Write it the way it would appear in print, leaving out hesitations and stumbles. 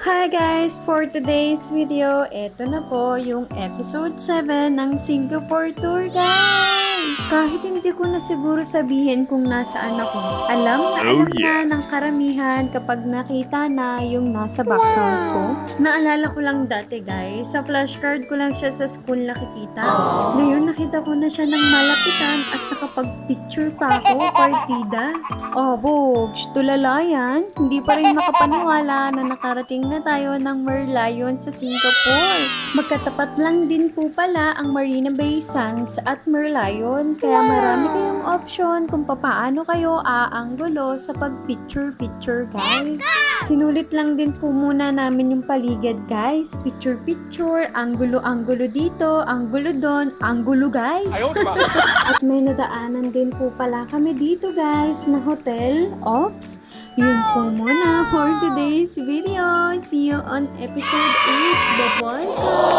Hi guys! For today's video, eto na po yung episode 7 ng Singapore Tour guys! Kahit hindi ko na siguro sabihin kung nasaan ako, alam na alam na ng karamihan kapag nakita na yung nasa background ko. Naalala ko lang dati guys, sa flashcard ko lang siya sa school nakikita. Ngayon nakita ko na siya ng malapitan at nakapag-picture pa ako, partida. Oh, Bogs, tulala yan. Hindi pa rin makapaniwala na nakarating na tayo ng Merlion sa Singapore. Magkatapat lang din po pala ang Marina Bay Sands at Merlion, kaya marami kayong option kung papaano kayo aanggulo sa pag-picture-picture guys. Sinulit lang din po muna namin yung paligid guys. Picture-picture, anggulo-anggulo dito, anggulo doon, anggulo guys. At may nadaanan din po pala kami dito guys na hotel. Ops, yun po muna for today's video. See you on episode 8. Bye-bye!